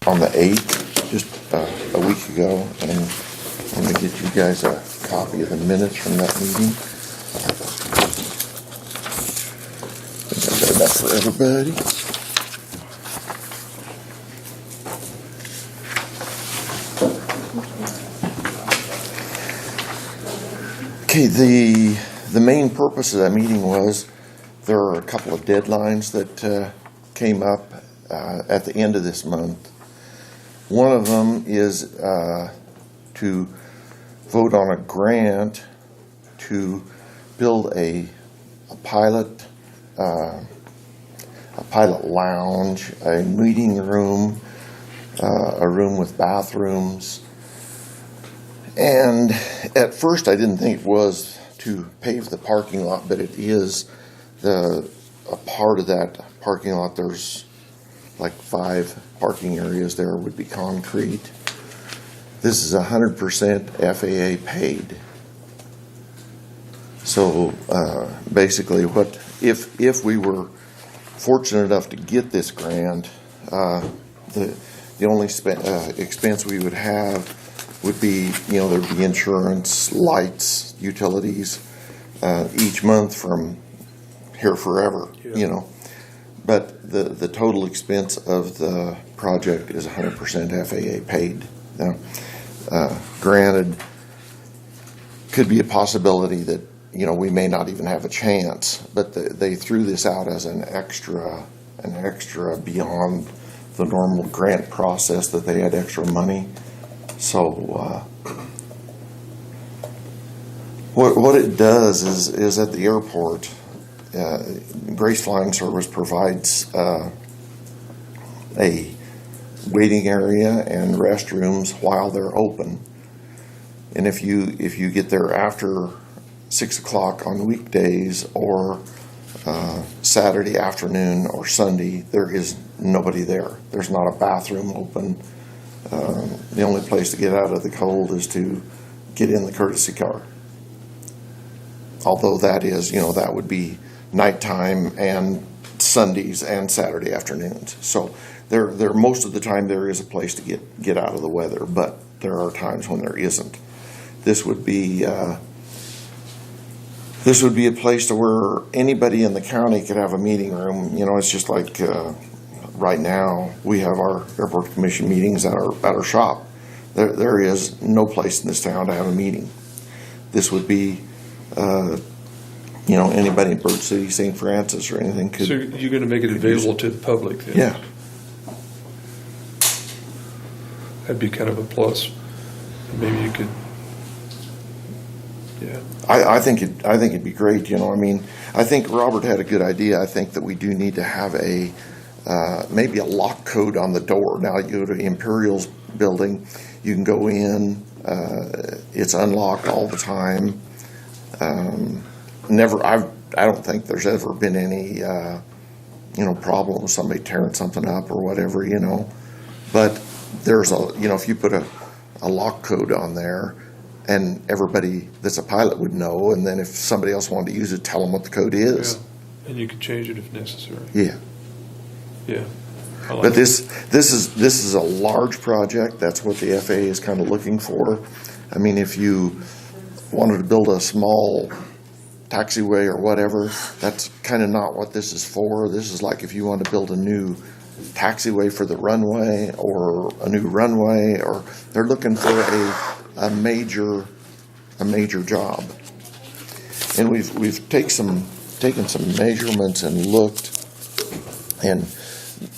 on the 8th, just a week ago, and I'm going to get you guys a copy of the minutes from that meeting. I think I've got enough for everybody. Okay, the main purpose of that meeting was there are a couple of deadlines that came up at the end of this month. One of them is to vote on a grant to build a pilot lounge, a meeting room, a room with bathrooms. And at first I didn't think it was to pave the parking lot, but it is. A part of that parking lot, there's like 5 parking areas there would be concrete. This is 100% FAA paid. So basically, what if we were fortunate enough to get this grant, the only expense we would have would be, there'd be insurance, lights, utilities each month from here forever, But the total expense of the project is 100% FAA paid. Now, granted, could be a possibility that, we may not even have a chance, but they threw this out as an extra beyond the normal grant process, that they had extra money. So what it does is at the airport, Grace Flying Service provides a waiting area and restrooms while they're open. And if you get there after 6 o'clock on weekdays or Saturday afternoon or Sunday, there is nobody there. There's not a bathroom open. The only place to get out of the cold is to get in the courtesy car. Although that is, that would be nighttime and Sundays and Saturday afternoons. So there most of the time there is a place to get out of the weather, but there are times when there isn't. This would be a place to where anybody in the county could have a meeting room. It's just like right now we have our airport commission meetings at our shop. There is no place in this town to have a meeting. This would be anybody in Bird City, St. Francis, or anything could. So you're going to make it available to the public then? Yeah. That'd be kind of a plus. Maybe you could. Yeah. I think it'd be great. I think Robert had a good idea. I think that we do need to have maybe a lock code on the door. Now you go to Imperial's building, you can go in. It's unlocked all the time. I don't think there's ever been any problem with somebody tearing something up or whatever, but there's if you put a lock code on there, and everybody that's a pilot would know, and then if somebody else wanted to use it, tell them what the code is. Yeah. And you could change it if necessary. Yeah. Yeah. But this is a large project. That's what the FAA is kind of looking for. If you wanted to build a small taxiway or whatever, that's kind of not what this is for. This is like if you want to build a new taxiway for the runway or a new runway, or they're looking for a major job. And we've taken some measurements and looked, and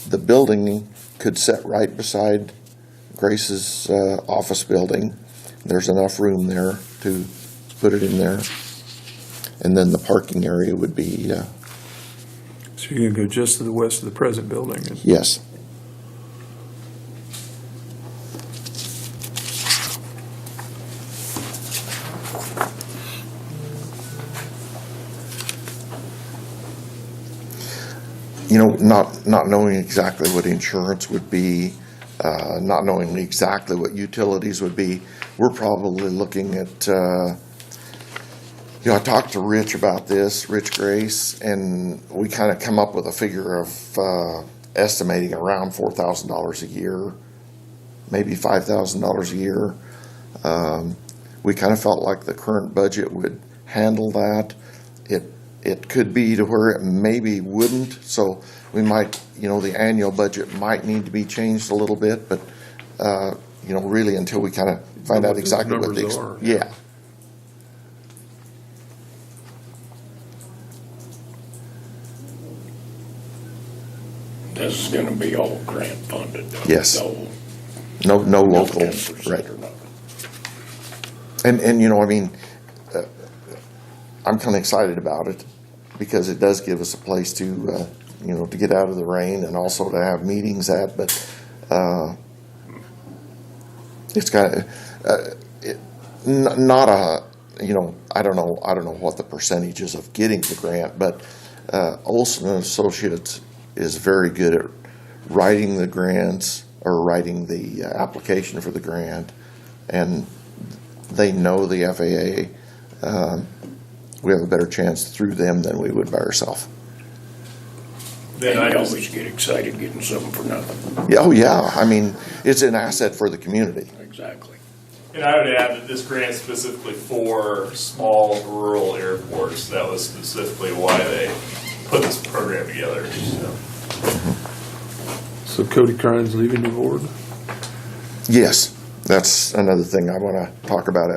the building could sit right beside Grace's office building. There's enough room there to put it in there. And then the parking area would be... So you're going to go just to the west of the present building? Yes. Not knowing exactly what insurance would be, not knowing exactly what utilities would be, we're probably looking at I talked to Rich about this, Rich Grace, and we kind of come up with a figure of estimating around $4,000 a year maybe $5,000 a year. We kind of felt like the current budget would handle that. It could be to where it maybe wouldn't, so we might, the annual budget might need to be changed a little bit, but, really until we kind of find out What those exactly what numbers are. Yeah. This is gonna be all grant funded. Yes. So, No no local, 10% right. or nothing. And I'm kind of excited about it because it does give us a place to, to get out of the rain and also to have meetings at, but, it's got, not a, I don't know what the percentage is of getting the grant, but, Olson and Associates is very good at writing the grants or writing the application for the grant, and they know the FAA. We have a better chance through them than we would by ourselves. And I always get excited getting something for nothing. Yeah, oh, yeah. I mean, it's an asset for the community. Exactly. And I would add that this grant specifically for small rural airports, that was specifically why they put this program together. So. So Cody Crine's leaving the board? Yes, that's another thing I want to talk about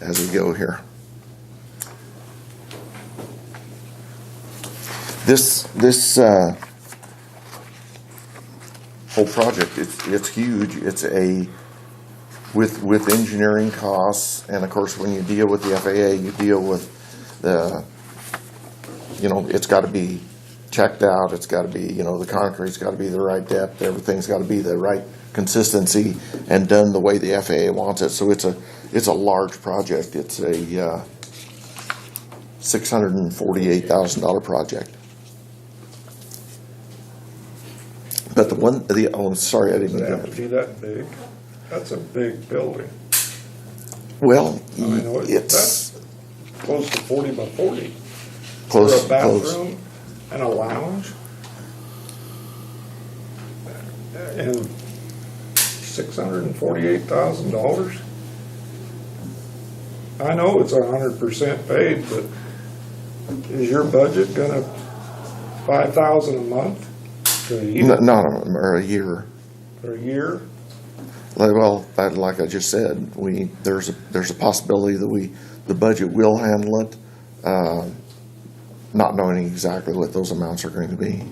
as we go here. This whole project, it's huge. It's with engineering costs, and of course, when you deal with the FAA, you deal with it's got to be checked out. It's got to be, the concrete's got to be the right depth. Everything's got to be the right consistency and done the way the FAA wants it. So it's a large project. It's a $648,000 project. But sorry, I didn't Does mean it have to be that big? That's a big building. Well, I mean, it's that's close to 40 by 40. close. For a bathroom and a lounge. And $648,000. I know it's 100% paid, but is your budget gonna $5,000 a month? For a year? Not or a year. For a year? Well, like I just said, there's a possibility that the budget will handle it, not knowing exactly what those amounts are going to be.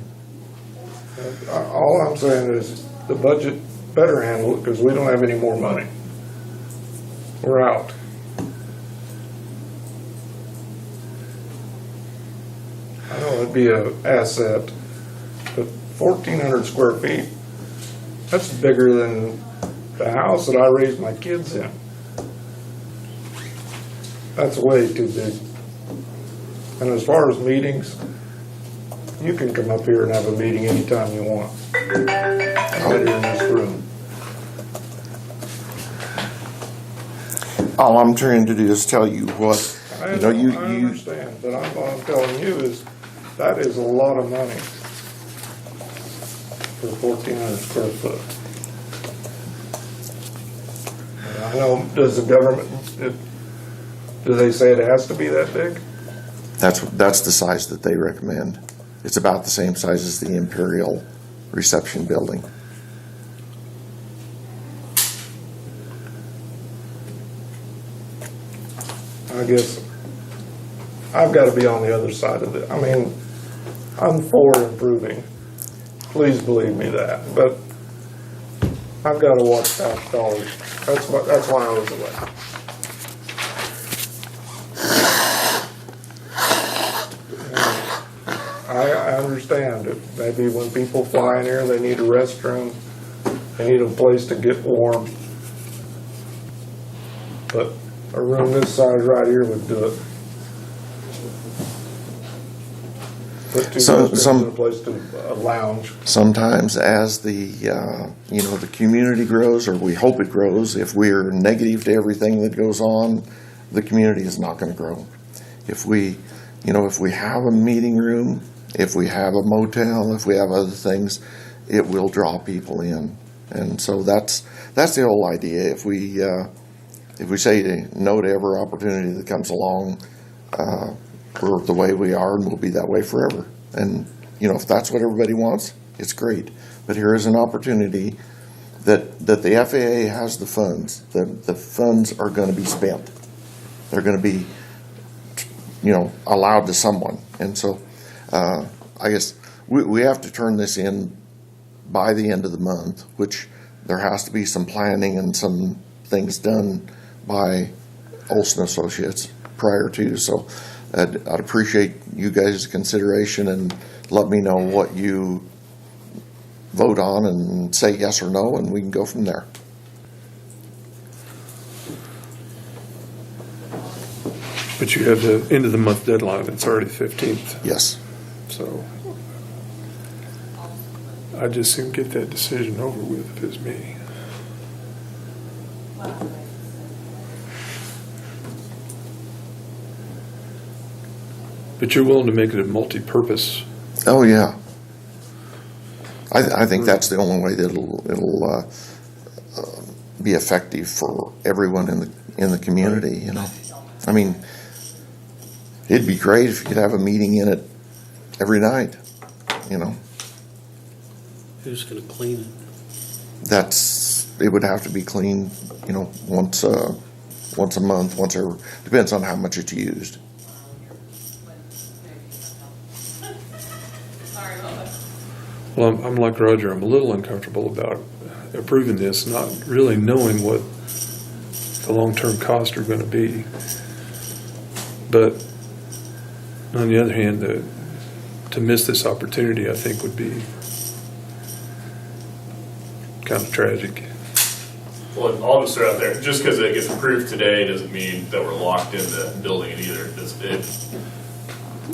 All I'm saying is the budget better handle it because we don't have any more money. We're out. I know it'd be an asset, but 1,400 square feet, that's bigger than the house that I raised my kids in. That's way too big. And as far as meetings, you can come up here and have a meeting anytime you want. Right here in this room. All I'm trying to do is tell you what, I you understand, but what I'm telling you is, that is a lot of money for 1,400 square foot. And I know, does the government, do they say it has to be that big? that's the size that they recommend. It's about the same size as the Imperial reception building. I guess I've got to be on the other side of it. I mean, I'm for improving. Please believe me that. But I've got to watch tax dollars. That's why I was elected. I understand it. Maybe when people fly in here, they need a restroom. They need a place to get warm. But a room this size right here would do it. Put two restrooms in a place to lounge. Sometimes as the community grows, or we hope it grows, if we're negative to everything that goes on, the community is not going to grow. If we have a meeting room, if we have a motel, if we have other things, it will draw people in. And so that's the whole idea. If we say no to every opportunity that comes along, we're the way we are and we'll be that way forever. And, if that's what everybody wants, it's great. But here is an opportunity that the FAA has the funds. The funds are going to be spent. They're going to be, allowed to someone. And so I guess we have to turn this in by the end of the month, which there has to be some planning and some things done by Olson Associates prior to. So I'd appreciate you guys' consideration and let me know what you vote on and say yes or no, and we can go from there. But you have the end of the month deadline, it's already 15th, Yes. so I just soon get that decision over with if it's me. But you're willing to make it a multi-purpose, Oh, yeah. I think that's the only way that it'll be effective for everyone in the community, I mean, it'd be great if you could have a meeting in it every night, Who's gonna clean it? It would have to be cleaned, once a month, depends on how much it's used. well, I'm like Roger, I'm a little uncomfortable about approving this, not really knowing what the long-term costs are going to be. But on the other hand, to miss this opportunity, I think would be kind of tragic. Well, I'll just throw out there, just because it gets approved today doesn't mean that we're locked into building it either.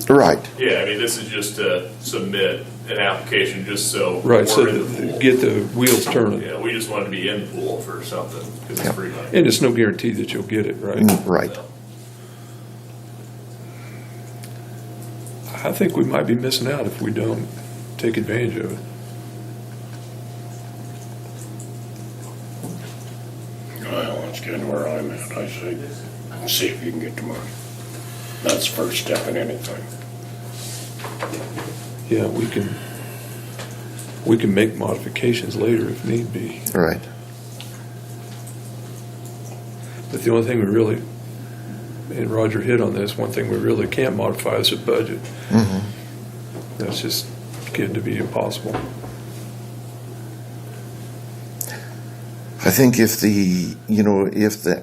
Right. Yeah, I mean, this is just to submit an application just so Right, so we're in the pool. get the wheels turning. Yeah, we just want to be in the pool for something, because it's free money. And it's no guarantee that you'll get it, right? Right. I think we might be missing out if we don't take advantage of it. Well, that's kind of where I'm at. I say, see if you can get the money. That's the first step in anything. Yeah, we can make modifications later if need be. Right. But the only thing we really, and Roger hit on this, one thing we really can't modify is the budget. Mm-hmm. That's just getting to be impossible. I think if the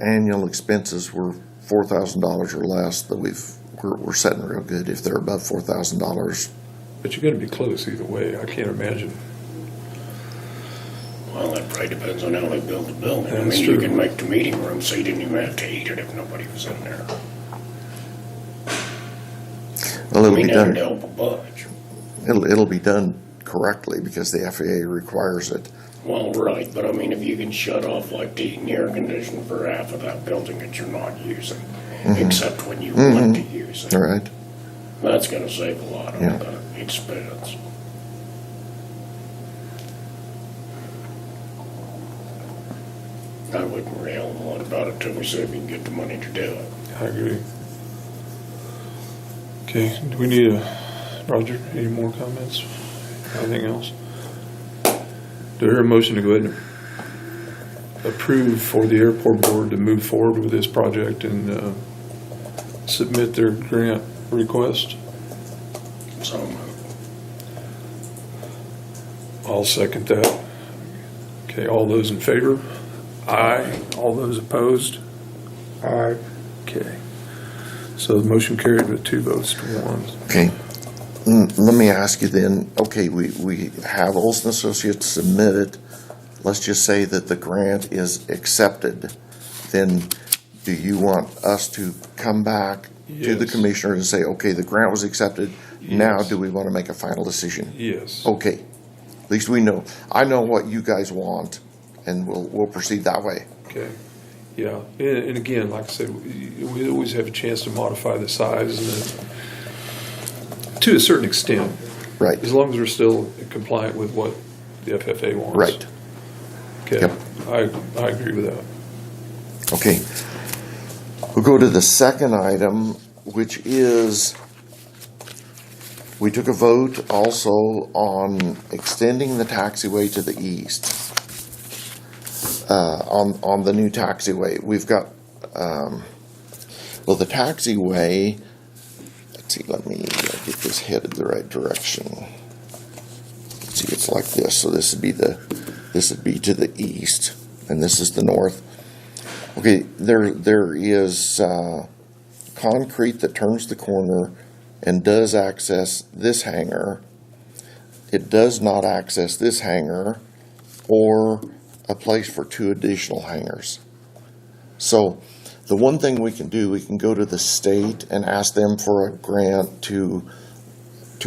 annual expenses were $4,000 or less, that we're setting real good. If they're above $4,000, But you're going to be close either way. I can't imagine. Well, that probably depends on how they build the building. I That's mean, true. you can make the meeting room so you didn't even have to heat it if nobody was in there. well, I it'll mean, be that'd done. help a bunch. It'll be done correctly because the FAA requires it. Well, right, but I mean, if you can shut off like the heat and air conditioning for half of that building that you're not using, except when you want to use it, All right. that's gonna save a lot of Yeah. the expense. I wouldn't rail a lot about it till we see if we can get the money to do it. I agree. Okay, do we need Roger, any more comments? Anything else? Do I hear a motion to go ahead and approve for the airport board to move forward with this project and submit their grant request? So, I'll second that. Okay, all those in favor? Aye. All those opposed? Aye. Okay. So the motion carried with 2 votes to 1. Okay. Let me ask you then, okay, we have Olson Associates submit it. Let's just say that the grant is accepted. Then do you want us to come back to the Yes. commissioner and say, okay, the grant was accepted. Now Yes. do we want to make a final decision? Yes. Okay. At least we know. I know what you guys want, and we'll proceed that way. Okay. Yeah, and again, like I said, we always have a chance to modify the size to a certain extent, Right. as long as we're still compliant with what the FFA wants. Right. Okay, Yep. I agree with that. Okay. We'll go to the second item, which is, we took a vote also on extending the taxiway to the east. On the new taxiway. We've got, well, the taxiway, let's see, let me get this headed the right direction. Let's see, it's like this. So this would be to the east, and this is the north. Okay, there is concrete that turns the corner and does access this hangar. It does not access this hangar or a place for 2 additional hangars. So the one thing we can do, we can go to the state and ask them for a grant to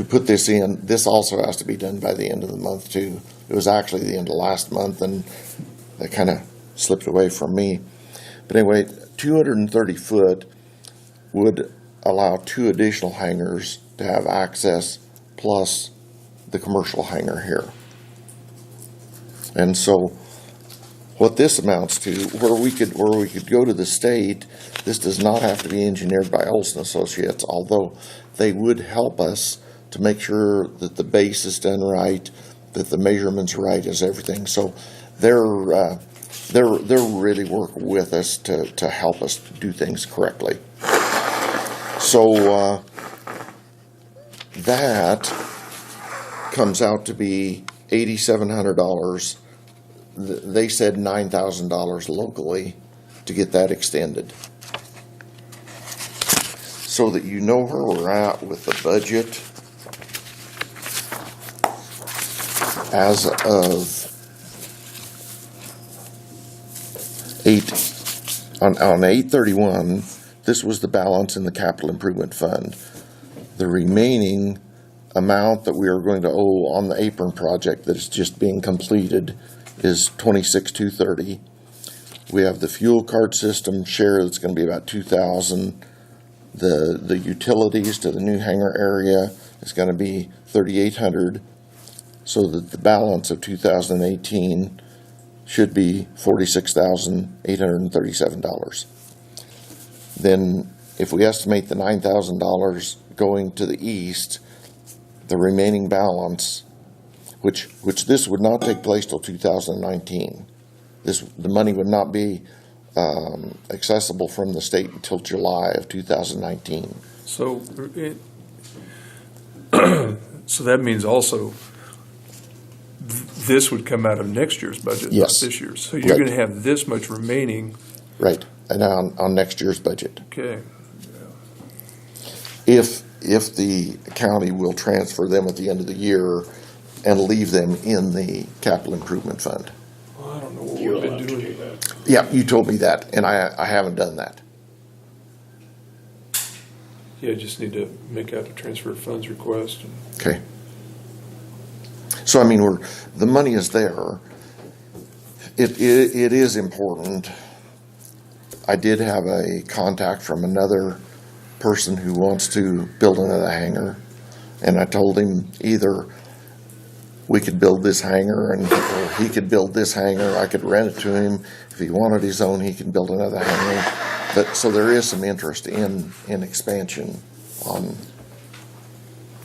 put this in. This also has to be done by the end of the month too. It was actually the end of last month and that kind of slipped away from me. But anyway, 230 foot would allow 2 additional hangars to have access plus the commercial hangar here. And so what this amounts to, where we could go to the state, this does not have to be engineered by Olson Associates, although they would help us to make sure that the base is done right, that the measurements right, is everything. So they're really working with us to help us do things correctly. So that comes out to be $8,700. They said $9,000 locally to get that extended. So that you know where we're at with the budget as of on 8/31, this was the balance in the capital improvement fund. The remaining amount that we are going to owe on the apron project that is just being completed is $26,230. We have the fuel card system share that's going to be about $2,000. The utilities to the new hangar area is going to be $3,800, so that the balance of 2018 should be $46,837. Then if we estimate the $9,000 going to the east, the remaining balance, which this would not take place till 2019. The money would not be accessible from the state until July of 2019. So, so that means also this would come out of next year's budget, Yes. not this year's. So you're Right. going to have this much remaining. Right, and on next year's budget. Okay. If the county will transfer them at the end of the year and leave them in the capital improvement fund. Well, I don't know what You'll we've have been to doing. do that. Yeah, you told me that, and I haven't done that. Yeah, just need to make out a transfer of funds request. Okay. So, I mean, the money is there. It is important. I did have a contact from another person who wants to build another hangar, and I told him either we could build this hangar or he could build this hangar. I could rent it to him. If he wanted his own, he can build another hangar. But so there is some interest in expansion on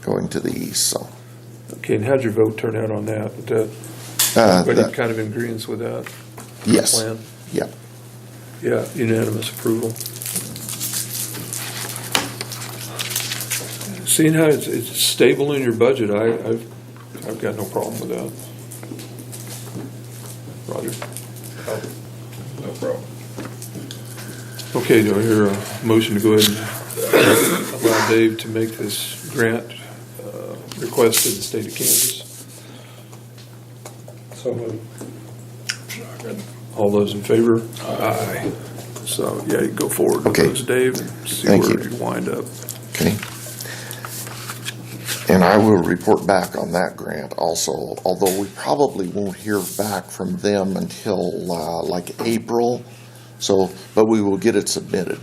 going to the east. So Okay, and how'd your vote turn out on that? Everybody that- kind of in agreement with that yes, plan? yeah. Yeah, unanimous approval. Seeing how it's stable in your budget, I've got no problem with that. Roger? No problem. Okay, do I hear a motion to go ahead and allow Dave to make this grant request to the state of Kansas? So moved. All those in favor? Aye. So, yeah, you go forward with Okay. those, Dave, and see Thank where you. you wind up. Okay. And I will report back on that grant also, although we probably won't hear back from them until like April. So, but we will get it submitted.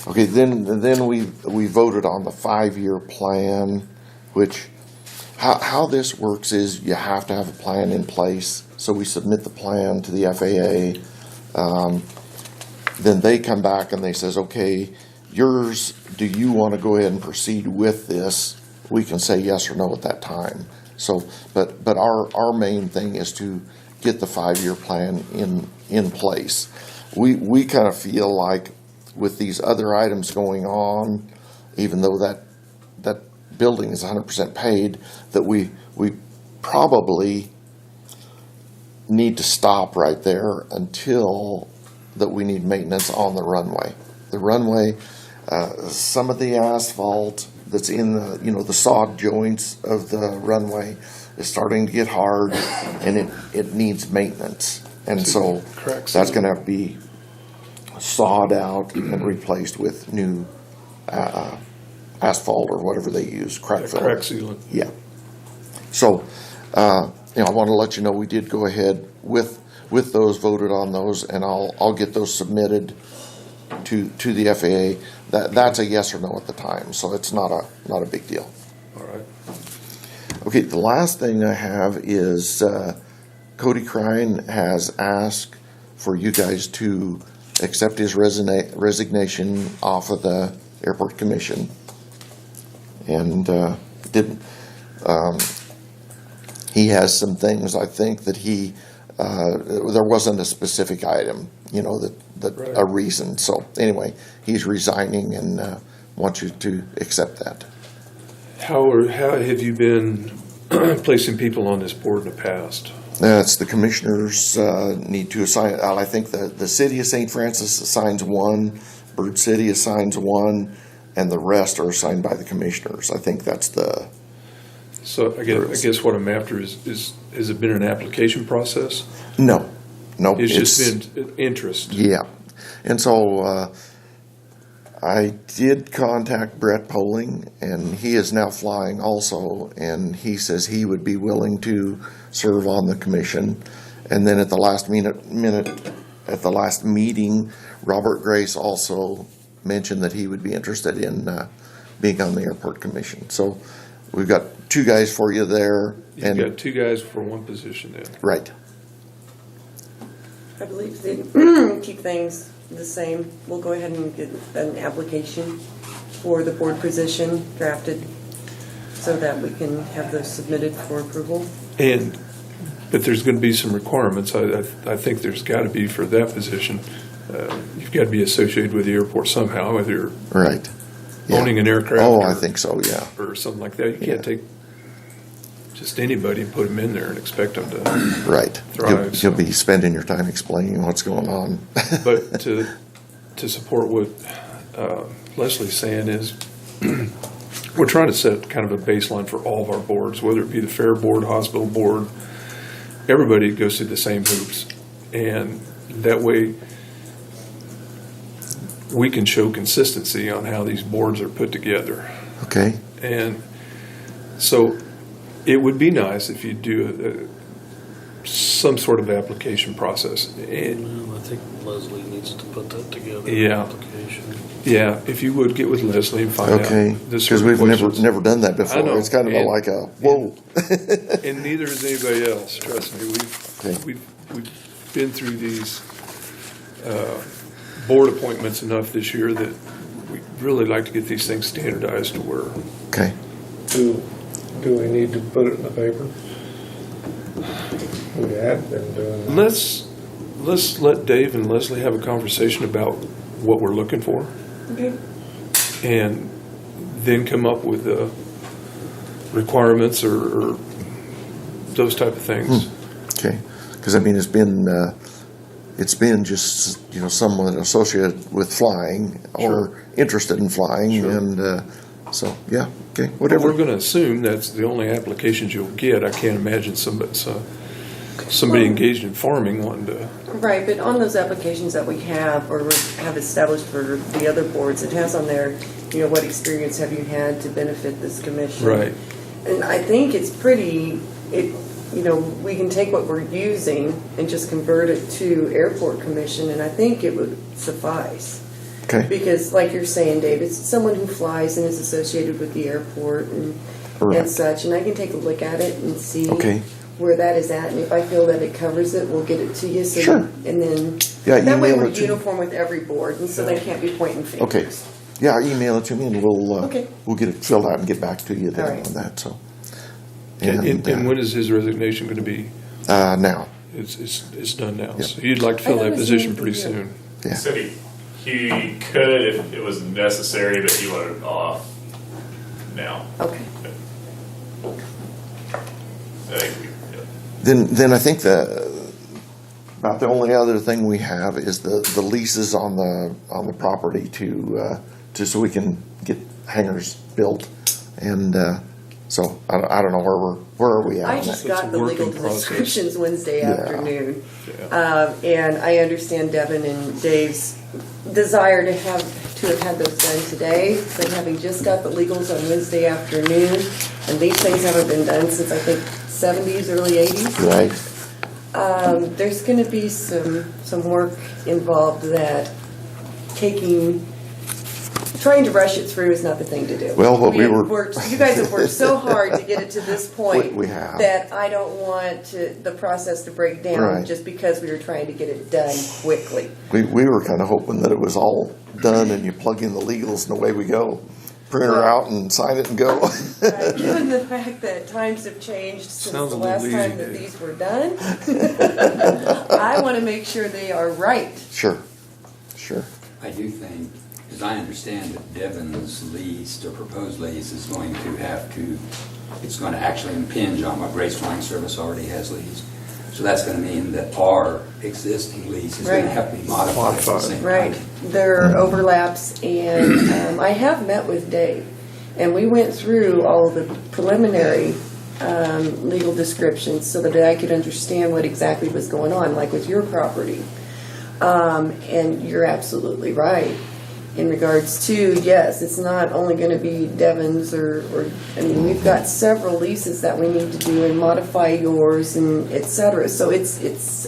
Okay, then we voted on the 5-year plan, which how this works is you have to have a plan in place. So we submit the plan to the FAA. Then they come back and they says, okay, yours, do you want to go ahead and proceed with this? We can say yes or no at that time. So, but our main thing is to get the 5-year plan in place. We kind of feel like with these other items going on, even though that building is 100% paid, that we probably need to stop right there until that we need maintenance on the runway. The runway, some of the asphalt that's in the sawed joints of the runway is starting to get hard, and it needs maintenance. And so Cracks. that's going to have to be sawed out and replaced with new asphalt or whatever they use, crack fill. Crack sealant. Yeah. So, I want to let you know we did go ahead with those, voted on those, and I'll get those submitted to the FAA. That's a yes or no at the time, so it's not a big deal. All right. Okay, the last thing I have is Cody Crine has asked for you guys to accept his resignation off of the Airport Commission. And he has some things, I think, that there wasn't a specific item, that Right. a reason. So anyway, he's resigning and wants you to accept that. How have you been placing people on this board in the past? It's the commissioners need to assign, I think the city of St. Francis assigns one, Bird City assigns one, and the rest are assigned by the commissioners. I think that's the, So I guess what I'm after is has it been an application process? no. It's just been interest. Yeah. And so I did contact Brett Poling, and he is now flying also, and he says he would be willing to serve on the commission. And then at the last at the last meeting, Robert Grace also mentioned that he would be interested in being on the airport commission. So we've got 2 guys for you there. You've got 2 guys for one position then. Right. I believe they keep things the same. We'll go ahead and get an application for the board position drafted so that we can have those submitted for approval. But there's going to be some requirements. I think there's got to be for that position. You've got to be associated with the airport somehow, whether you're Right. Yeah. owning an aircraft. Oh, or, I think so, yeah. or something like that. You can't Yeah. take just anybody and put them in there and expect them to. Right. Thrive, You'll be spending your time explaining what's going on. But to support what Leslie's saying is, we're trying to set kind of a baseline for all of our boards, whether it be the fair board, hospital board. Everybody goes through the same hoops, and that way we can show consistency on how these boards are put together. Okay. And so it would be nice if you do some sort of application process. And Well, I think Leslie needs to put that together. Yeah. Application. yeah, if you would get with Leslie and find Okay. out. the Because we've never certain done that I know. before. It's kind of And- like a, whoa. questions. And neither is anybody else, trust me. Okay. We've been through these board appointments enough this year that we'd really like to get these things standardized to where Okay. Do we need to put it in the paper? We had been doing that. let's let Dave and Leslie have a conversation about what we're looking for, Okay. and then come up with the requirements or those type of things. Okay. Because, I mean, it's been just, someone associated with flying or interested in flying. Sure. And so, yeah, okay, But whatever. we're going to assume that's the only applications you'll get. I can't imagine somebody engaged in farming wanting to. Right, but on those applications that we have or have established for the other boards, it has on there, what experience have you had to benefit this commission? Right. And I think it's we can take what we're using and just convert it to airport commission, and I think it would suffice. Okay. Because like you're saying, Dave, it's someone who flies and is associated with the airport, and Correct. and such, and I can take a look at it and see Okay. where that is at, and if I feel that it covers it, we'll get it to you. So Sure. And then, Yeah, that way email we're it to me. uniform with every board, and so they can't be pointing fingers. Okay. Yeah, email it to me and Okay. we'll get it filled out and get back to you All then right. on that, so. And when is his resignation going to be? Now, It's done now. Yep. So you'd like to fill I thought that it was position in the pretty year. soon. yeah. So he could if it was necessary, but he wanted it off now. Okay. I think yeah. Then I think about the only other thing we have is the leases on the property to so we can get hangars built. And so I don't know where are we at I on just that? got a the legal working process. descriptions Wednesday Yeah. afternoon. And I understand Devin and Dave's desire to have had those done today, but having just got the legals on Wednesday afternoon, and these things haven't been done since I think 70s, early 80s. Right? There's going to be some work involved that trying to rush it through is not the thing to do. Well, what we have were- you guys have worked so hard to get it to this point. We have. That I don't want the process to break down Right. just because we were trying to get it done quickly. We were kind of hoping that it was all done and you plug in the legals and away we go. Print her out and sign it and go. Given the fact that times have changed since Sounds the a little last time easy, that Dave. these were done, I want to make sure they are right. Sure. I do think, as I understand it, Devon's lease, or proposed lease, is going to it's going to actually impinge on what Grace Flying Service already has leased. So that's going to mean that our existing lease is going to Right. have to be modified at the same Right, time. there are overlaps, and I have met with Dave, and we went through all of the preliminary legal descriptions so that I could understand what exactly was going on, like with your property. And you're absolutely right in regards to, yes, it's not only going to be Devon's I mean, we've got several leases that we need to do and modify yours and et cetera. So it's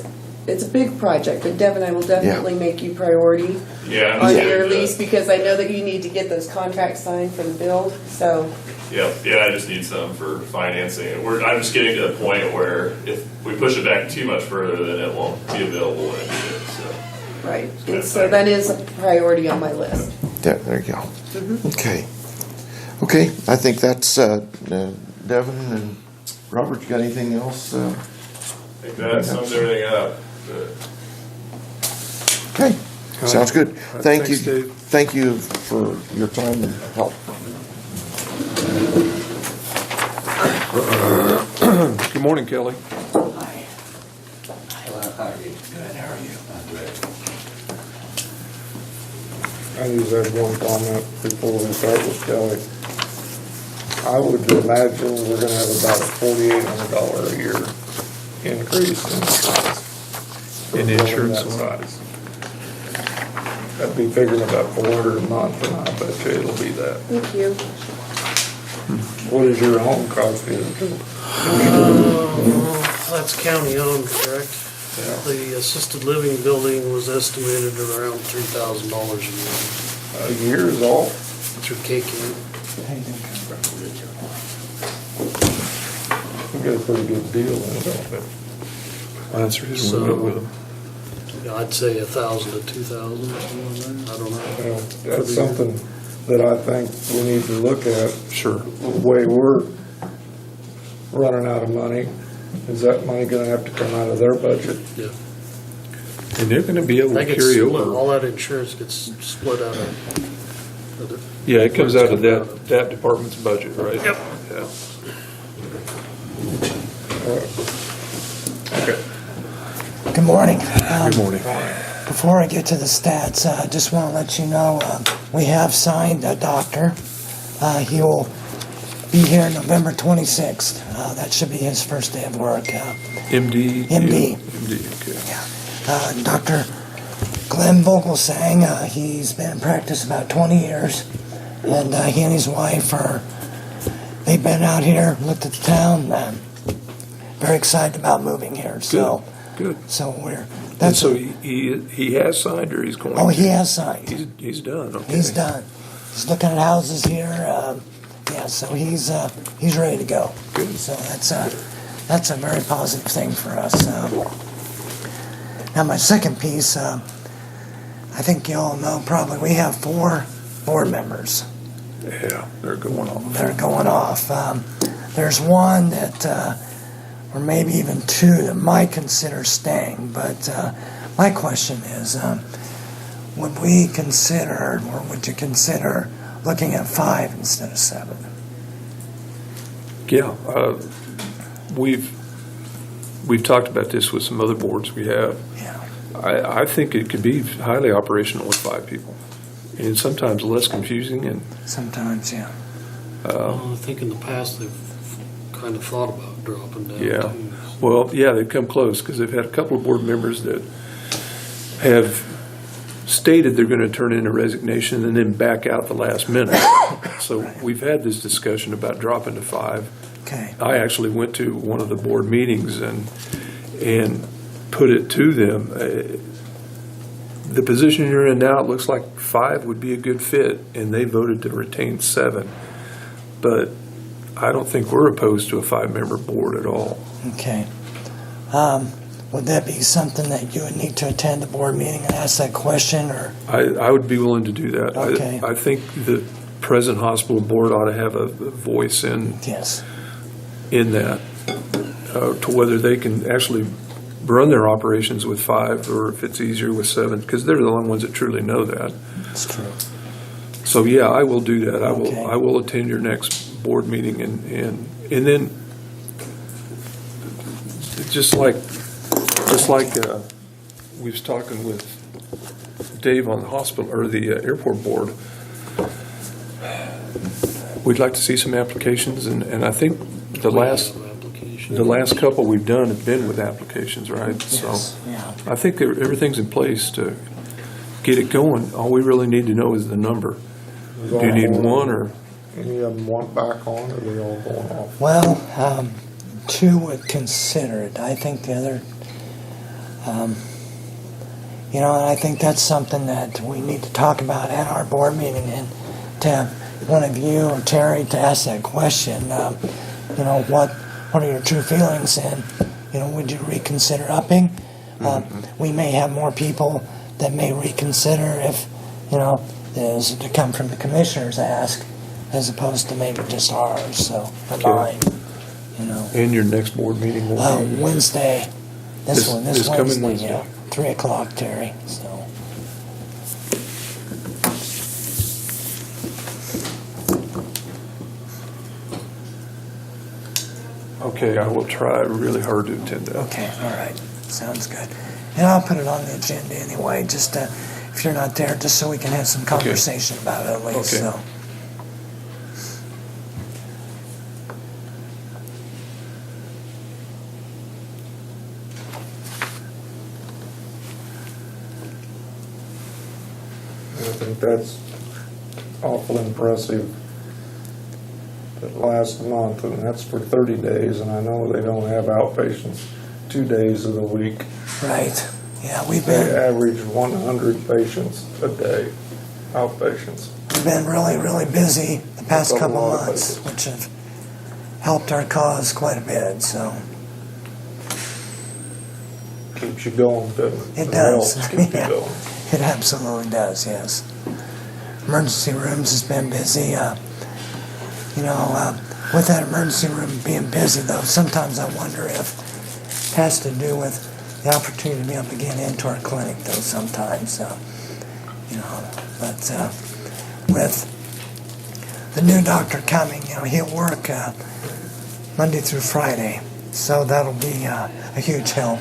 a big project, but Devon, I will definitely make you priority Yeah, I'm on just your getting lease because I know that you need to get those contracts signed for the build, so. Yeah, I just need some for financing. I'm just getting to the point where if we push it back too much further, then it won't be available when I need it, so. Right, and so that is a priority on my list. Yeah, there you go. Okay. Okay, I think that's Devin and Robert, you got anything else? I think that sums everything up. Okay, sounds good. right, Thank you. thanks, Dave. Thank you for your time and help. Good morning, Kelly. Hi. How are you? Good, how are you? Good. I just have one comment before we start with Kelly. I would imagine we're gonna have about a $4,800 a year increase in size. for In a building insurance. that size. I'd be figuring about $400 a month, and I bet you it'll be that. Thank you. What is your home cost? That's county owned, correct? The assisted living building was estimated at around $3,000 a year A year is all? through KCAM. We got a pretty good deal in it, don't we? Well, that's the reason we went with them. Yeah, I'd say 1,000 to 2,000 or something like that. I don't know. Well, that's something that I think we need to look at. Sure. The way we're running out of money, is that money gonna have to come out of their budget? Yeah. And they're going to be able to That gets carry split, over. all that insurance gets split out of. Yeah, it comes out of that department's budget, right? Yep. Yeah. Good morning. Good morning. Before I get to the stats, I just want to let you know we have signed a doctor. He will be here November 26th. That should be his first day of work. MD? MD. MD, okay. Dr. Glenn Vogelsang, he's been in practice about 20 years, and he and his wife they've been out here, looked at the town, very excited about moving here. So, Good. so And that's so he has signed or he's going to? oh, he has signed. He's done, okay. He's done. He's looking at houses here. Yeah, so he's ready to go. Good. So that's a very positive thing for us. Now my second piece, I think you all know probably we have 4 board members Yeah, they're going on. that are going off. There's one that, or maybe even 2 that might consider staying. But my question is, would we consider, or would you consider looking at 5 instead of 7? Yeah, we've talked about this with some other boards we have. Yeah. I think it could be highly operational with 5 people, and sometimes less confusing. And Sometimes, yeah. I think in the past they've kind of thought about dropping down. yeah, too. well, yeah, they've come close because they've had a couple of board members that have stated they're going to turn in a resignation and then back out the last minute. So we've had this discussion about dropping to 5. Okay. I actually went to one of the board meetings and put it to them. The position you're in now, it looks like 5 would be a good fit, and they voted to retain 7. But I don't think we're opposed to a 5-member board at all. Okay. Would that be something that you would need to attend a board meeting and ask that question, or? I would be willing to do that. Okay. I think the present hospital board ought to have a voice in Yes. that, to whether they can actually run their operations with 5 or if it's easier with 7, because they're the only ones that truly know that. It's true. So yeah, I will do that. Okay. I will attend your next board meeting and then just like we was talking with Dave on the hospital or the airport board, we'd like to see some applications, and I think the last couple we've done have been with applications, right? Yes. So Yeah. I think that everything's in place to get it going. All we really need to know is the number. Do you need 1 or? Any of them want back on, or are they all going off? Well, 2 would consider it. I think the other, and I think that's something that we need to talk about at our board meeting, and to have one of you or Terry to ask that question. What are your true feelings, and would you reconsider upping? We may have more people that may reconsider if is to come from the commissioner's ask, as opposed to maybe just ours. So or Okay. mine. And your next board meeting will be? Wednesday. This coming Wednesday, Wednesday. yeah, 3:00, Terry. So. Okay, I will try really hard to attend that. Okay, all right, sounds good. And I'll put it on the agenda anyway, just if you're not there, just so we can have some conversation about it at least. Okay. So. I think that's awful impressive. That last month, and that's for 30 days, and I know they don't have outpatients 2 days of the week. Right. Yeah, we've They been average 100 patients a day, outpatients. really, really busy the past That's a couple lot of months, places. which have helped our cause quite a bit. So Keeps you going, doesn't it? it does. helps keep you Yeah. going. It absolutely does. Yes. Emergency rooms has been busy. With that emergency room being busy, though, sometimes I wonder if it has to do with the opportunity to be able to get into our clinic, though, sometimes. But with the new doctor coming, he'll work Monday through Friday. So that'll be a huge help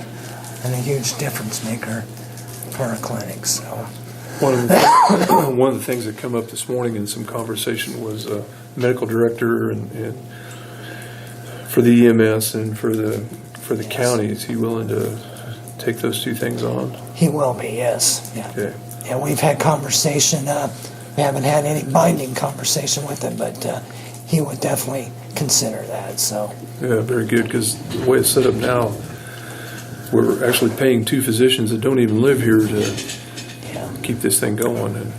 and a huge difference maker for our clinic. So. One of the things that come up this morning in some conversation was medical director and for the EMS and for the county. Is he willing to take those 2 things on? He will be, yes. Yeah. Okay. Yeah, we've had conversation. We haven't had any binding conversation with him, but he would definitely consider that. So. Yeah, very good, because the way it's set up now, we're actually paying 2 physicians that don't even live here to keep this thing going. And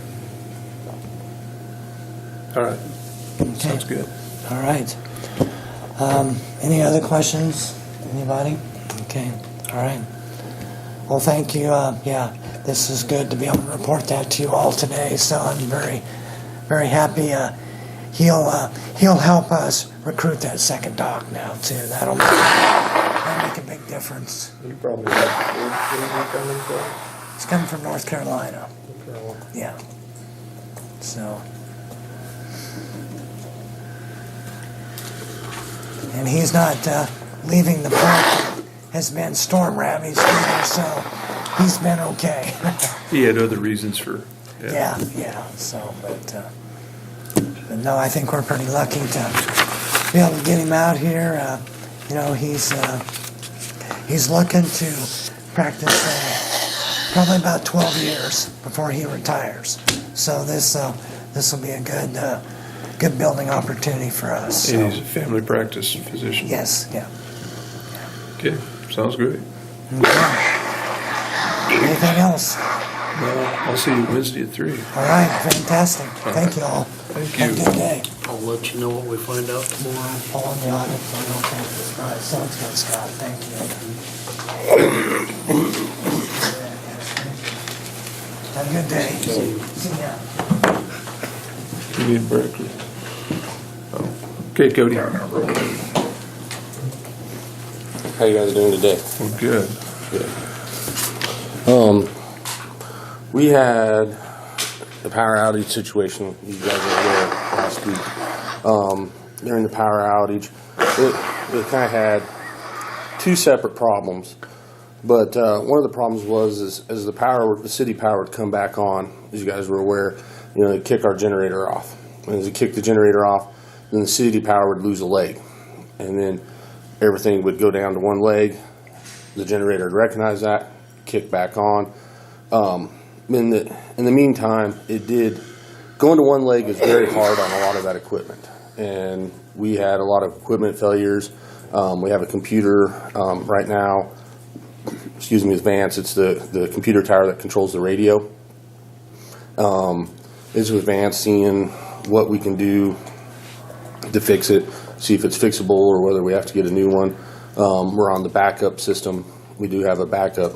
all right, Okay. sounds good. All right. Any other questions? Anybody? Okay. All right. Well, thank you. Yeah, this is good to be able to report that to you all today. So I'm very, very happy. He'll help us recruit that second dog now too. That'll make a big difference. You probably have where's he coming from? It's coming from North Carolina. Yeah. So. And he's not leaving the park. Has been storm ravaged either, so he's been okay. He had other reasons for. Yeah. So, but no, I think we're pretty lucky to be able to get him out here. You know, he's looking to practice probably about 12 years before he retires. So this will be a good building opportunity for us. So. And he's a family practice physician. Yes, yeah. Okay, sounds great. Okay. Anything else? Well, I'll see you Wednesday at 3. All right, fantastic. Thank you all. Thank Have you. a good day. I'll let you know what we find out tomorrow. All on the audit. Okay. All right, sounds good, Scott. Thank you. Have a good day. See ya. You need a break? Oh. Okay, Cody. How you guys doing today? Well, good. We had the power outage situation you guys were aware of last week. During the power outage, it kind of had two separate problems. But one of the problems was as the city power would come back on, as you guys were aware, it'd kick our generator off. And as it kicked the generator off, then the city power would lose a leg. And then everything would go down to one leg. The generator would recognize that, kick back on. In the meantime, going to one leg is very hard on a lot of that equipment. And we had a lot of equipment failures. We have a computer right now, with Vance. It's the computer tower that controls the radio. It's with Vance seeing what we can do to fix it, see if it's fixable or whether we have to get a new one. We're on the backup system. We do have a backup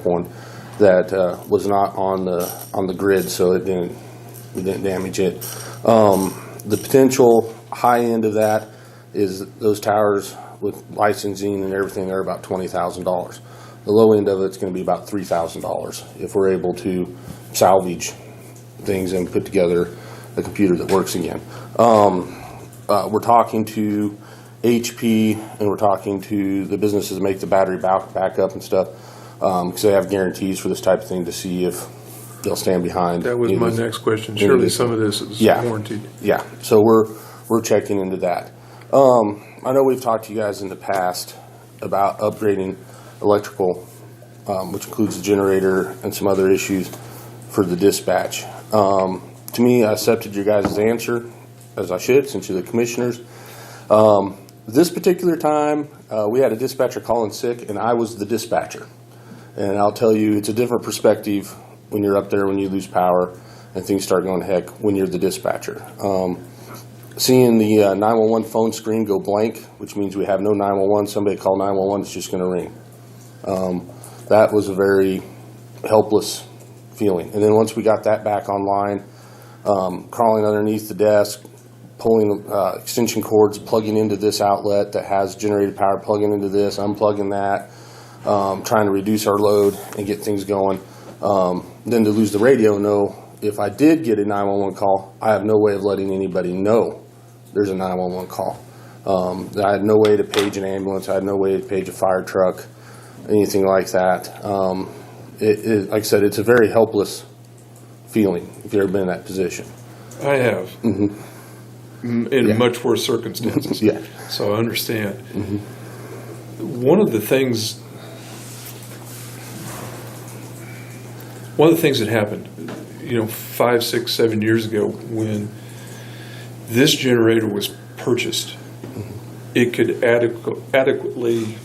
one that was not on the grid, so we didn't damage it. The potential high end of that is those towers with licensing and everything are about $20,000. The low end of it's going to be about $3,000 if we're able to salvage things and put together a computer that works again. We're talking to HP and we're talking to the businesses that make the battery backup and stuff because they have guarantees for this type of thing to see if they'll stand behind. That was my next question. Surely some of this is warranted. Yeah, so we're checking into that. I know we've talked to you guys in the past about upgrading electrical, which includes the generator and some other issues for the dispatch. To me, I accepted your guys' answer, as I should, since you're the commissioners. This particular time, we had a dispatcher calling sick, and I was the dispatcher. And I'll tell you, it's a different perspective when you're up there, when you lose power, and things start going to heck when you're the dispatcher. Seeing the 911 phone screen go blank, which means we have no 911, somebody call 911, it's just going to ring. That was a very helpless feeling. And then once we got that back online, crawling underneath the desk, pulling extension cords, plugging into this outlet that has generated power, plugging into this, unplugging that, trying to reduce our load and get things going. Then to lose the radio, if I did get a 911 call, I have no way of letting anybody know there's a 911 call. I had no way to page an ambulance. I had no way to page a fire truck, anything like that. Like I said, it's a very helpless feeling if you've ever been in that position. I have. Mm-hmm. In much worse circumstances. Yeah. So I understand. Mm-hmm. One of the things that happened, 5, 6, 7 years ago when this generator was purchased, it could adequately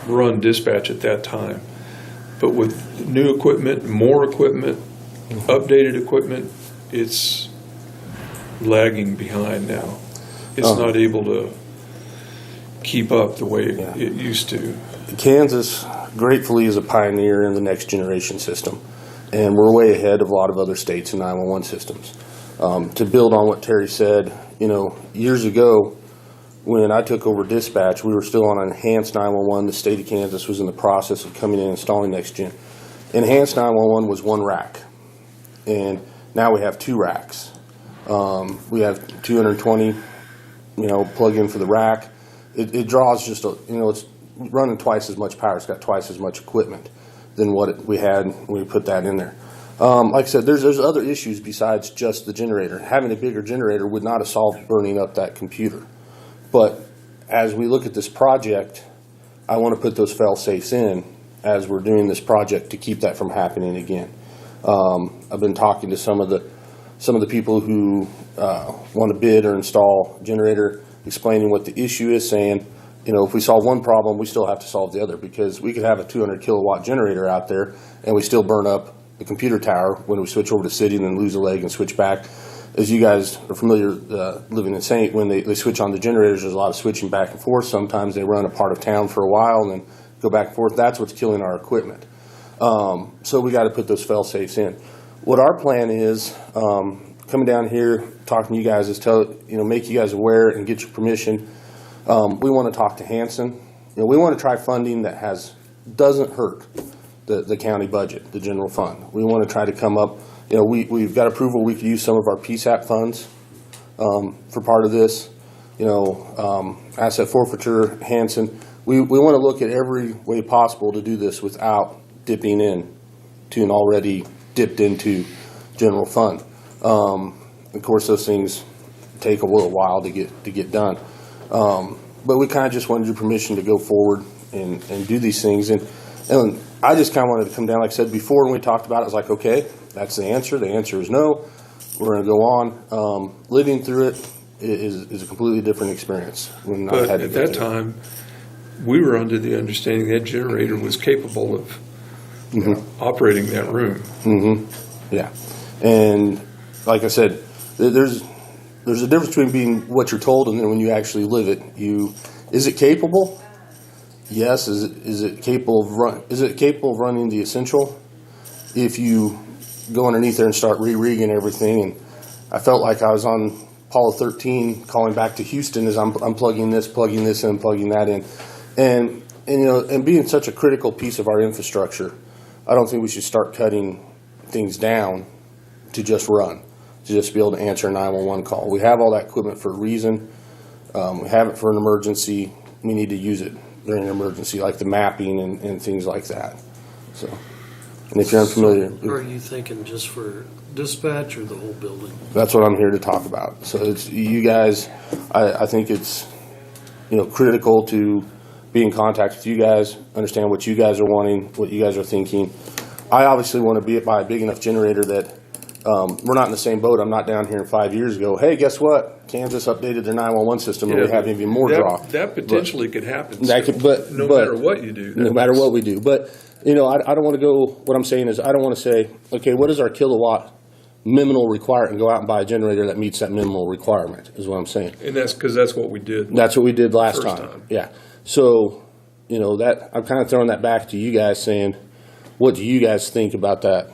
run dispatch at that time. But with new equipment, more equipment, updated equipment, it's lagging behind now. it's not able to keep up the way Yeah. it used to. Kansas, gratefully, is a pioneer in the next generation system, and we're way ahead of a lot of other states in 911 systems. To build on what Terry said, years ago, when I took over dispatch, we were still on Enhanced 911. The state of Kansas was in the process of coming in and installing Next Gen. Enhanced 911 was one rack, and now we have 2 racks. We have 220, plug in for the rack. It draws just, it's running twice as much power. It's got twice as much equipment than what we had when we put that in there. Like I said, there's other issues besides just the generator. Having a bigger generator would not have solved burning up that computer. But as we look at this project, I want to put those fail-safes in as we're doing this project to keep that from happening again. I've been talking to some of the people who want to bid or install a generator, explaining what the issue is, saying, if we solve one problem, we still have to solve the other, because we could have a 200 kilowatt generator out there and we still burn up the computer tower when we switch over to city and then lose a leg and switch back. As you guys are familiar living in Saint, when they switch on the generators, there's a lot of switching back and forth. Sometimes they run a part of town for a while and then go back and forth. That's what's killing our equipment. So we got to put those fail-safes in. What our plan is, coming down here, talking to you guys, is make you guys aware and get your permission. We want to talk to Hanson. We want to try funding that doesn't hurt the county budget, the general fund. We want to try to come up. We've got approval. We could use some of our PSAP funds for part of this. Asset forfeiture, Hanson. We want to look at every way possible to do this without dipping in to an already dipped into general fund. Of course, those things take a little while to get done. But we kind of just wanted your permission to go forward and do these things. And I just kind of wanted to come down, like I said before, when we talked about it, I was like, okay, that's the answer. The answer is no. We're going to go on. Living through it is a completely different experience. But at that time, we were under the understanding that generator was capable of operating that room. Mm-hmm. Yeah. And like I said, there's a difference between being what you're told and then when you actually live it. Is it capable? Yes. Is it capable of running the essential? If you go underneath there and start re-rigging everything, and I felt like I was on Apollo 13 calling back to Houston as I'm plugging this in, plugging that in, and being such a critical piece of our infrastructure, I don't think we should start cutting things down to just run, to just be able to answer a 911 call. We have all that equipment for a reason. We have it for an emergency. We need to use it during an emergency, like the mapping and things like that. So, and if you're unfamiliar, Are you thinking just for dispatch or the whole building? that's what I'm here to talk about. So it's you guys. I think it's critical to be in contact with you guys, understand what you guys are wanting, what you guys are thinking. I obviously want to buy a big enough generator that we're not in the same boat. I'm not down here 5 years ago. Hey, guess what? Kansas updated their 911 system, and we have even more draw. That potentially could happen. No matter what you do. No matter what we do. But I don't want to go. What I'm saying is, I don't want to say, okay, what is our kilowatt minimal requirement, and go out and buy a generator that meets that minimal requirement. Is what I'm saying. And that's because that's what we did. That's what we did last First time. time. Yeah. So that I'm kind of throwing that back to you guys, saying, what do you guys think about that?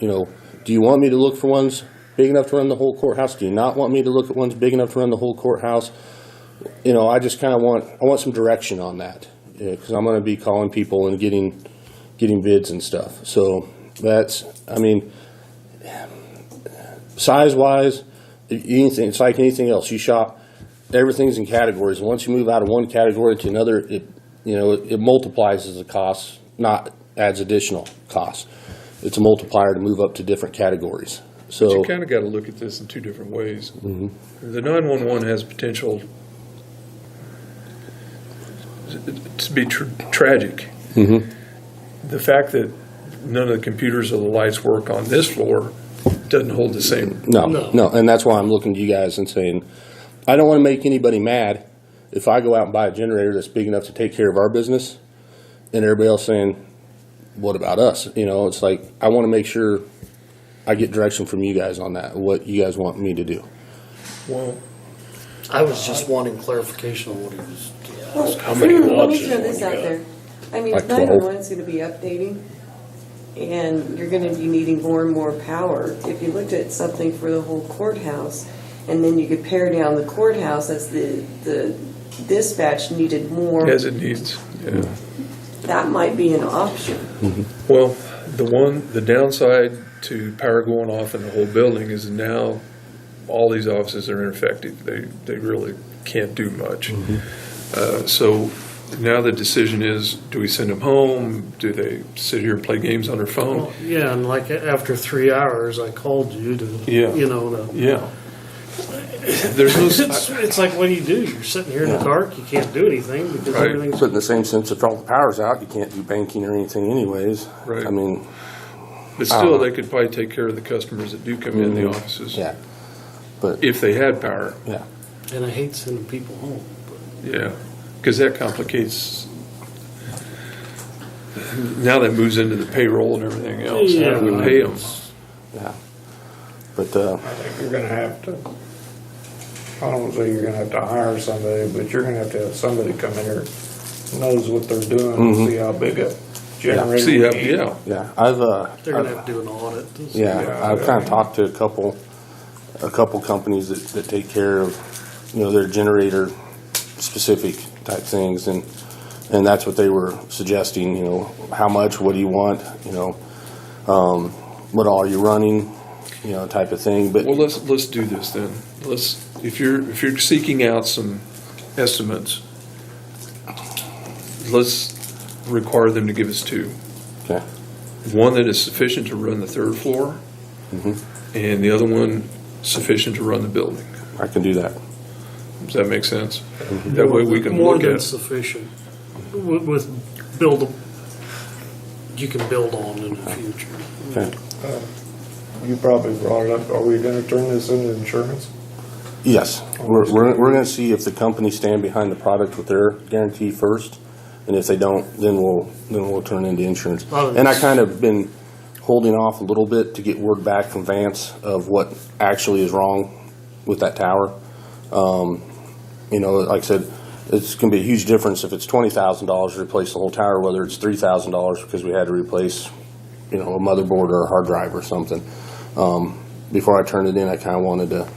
Do you want me to look for ones big enough to run the whole courthouse? Do you not want me to look at ones big enough to run the whole courthouse? I just kind of want some direction on that, because I'm going to be calling people and getting bids and stuff. So size-wise, it's like anything else. You shop, everything's in categories. Once you move out of one category to another, it multiplies as a cost, not adds additional costs. It's a multiplier to move up to different categories. So But you kind of got to look at this in two different ways. Mm-hmm. The 911 has potential to be tragic. Mm-hmm. The fact that none of the computers or the lights work on this floor doesn't hold the same. No, and that's why I'm looking to you guys and saying, I don't want to make anybody mad if I go out and buy a generator that's big enough to take care of our business, and everybody else saying, what about us? It's like, I want to make sure I get direction from you guys on that, what you guys want me to do. Well, I was just wanting clarification on what he was. Well, How many let watts me is throw one this you out got? there. I mean, Like 12. 911's gonna be updating, and you're gonna be needing more and more power. If you looked at something for the whole courthouse, and then you could pare down the courthouse as the dispatch needed more, As it needs, yeah. that might be an option. Well, the downside to power going off in the whole building is now all these offices are ineffective. They really can't do much. So now the decision is, do we send them home? Do they sit here and play games on their phone? Well, yeah, and like after 3 hours, I called you to, Yeah. you know, to. Yeah. There's no, It's like, what do you do? You're sitting here in the Yeah. dark, you can't do anything because Right. everything's. But in the same sense, if all the power's out, you can't do banking or anything anyways. Right. I mean, but still, they could probably take care of the customers that do come in the offices. yeah, but, If they had power, yeah. And I hate sending people home. yeah, because that complicates. Now that moves into the payroll and everything else. How do we Yeah. pay them? Yeah. But, I think you're gonna have to, I don't wanna say you're gonna have to hire somebody, but you're gonna have to have somebody come in here, knows what they're doing, and see how big a generator. See, we how- need. yeah, yeah, They're gonna have to do an audit. yeah, I've kind of talked to a couple companies that take care of, their generator specific type things, and that's what they were suggesting, how much, what do you want, what all are you running, type of thing, but, well, let's do this then. If you're seeking out some estimates, let's require them to give us two. okay, One that is sufficient to run the third floor, and the other one sufficient to run the building. I can do that. Does that make sense? That way we can More look than at, sufficient. With you can build on in the future. Okay. You probably brought it up, are we gonna turn this into insurance? Yes, we're going to see if the companies stand behind the product with their guarantee first, and if they don't, then we'll turn into insurance. And I kind of been holding off a little bit to get word back from Vance of what actually is wrong with that tower. Like I said, it's going to be a huge difference if it's $20,000 to replace the whole tower, whether it's $3,000 because we had to replace, a motherboard or a hard drive or something. Before I turned it in, I kind of wanted to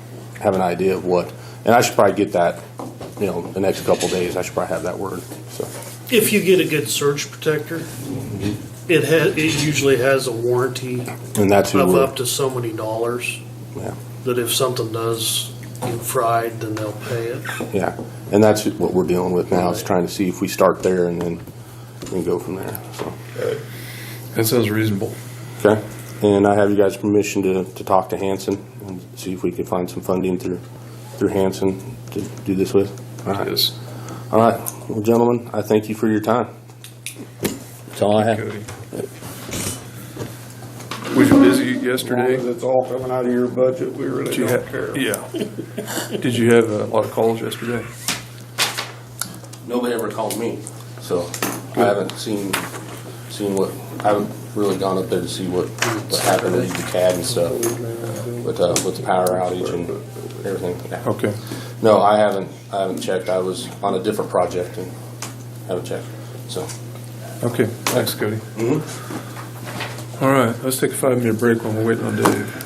have an idea of what, and I should probably get that, the next couple days. I should probably have that word. So, If you get a good surge protector, it usually has a warranty and that's who of we're, up to so many dollars. yeah, That if something does get fried, then they'll pay it. yeah, and that's what we're dealing with now. Is trying to see if we start there and then we go from there. So, that sounds reasonable. okay, and I have you guys' permission to talk to Hanson and see if we can find some funding through Hanson to do this with. All right. Yes, All right, well, gentlemen, I thank you for your time. That's all I have. Cody. Was you busy As long yesterday? as it's all coming out of your budget, we really Did you don't have, care. yeah. Did you have a lot of calls yesterday? Nobody ever called me, so I haven't seen what, I haven't really gone up there to see what happened with the CAD and stuff, with the power outage and everything. Yeah. Okay. No, I haven't checked. I was on a different project and haven't checked, so. Okay, thanks, Cody. All right, let's take a 5-minute break while we're waiting on Dave.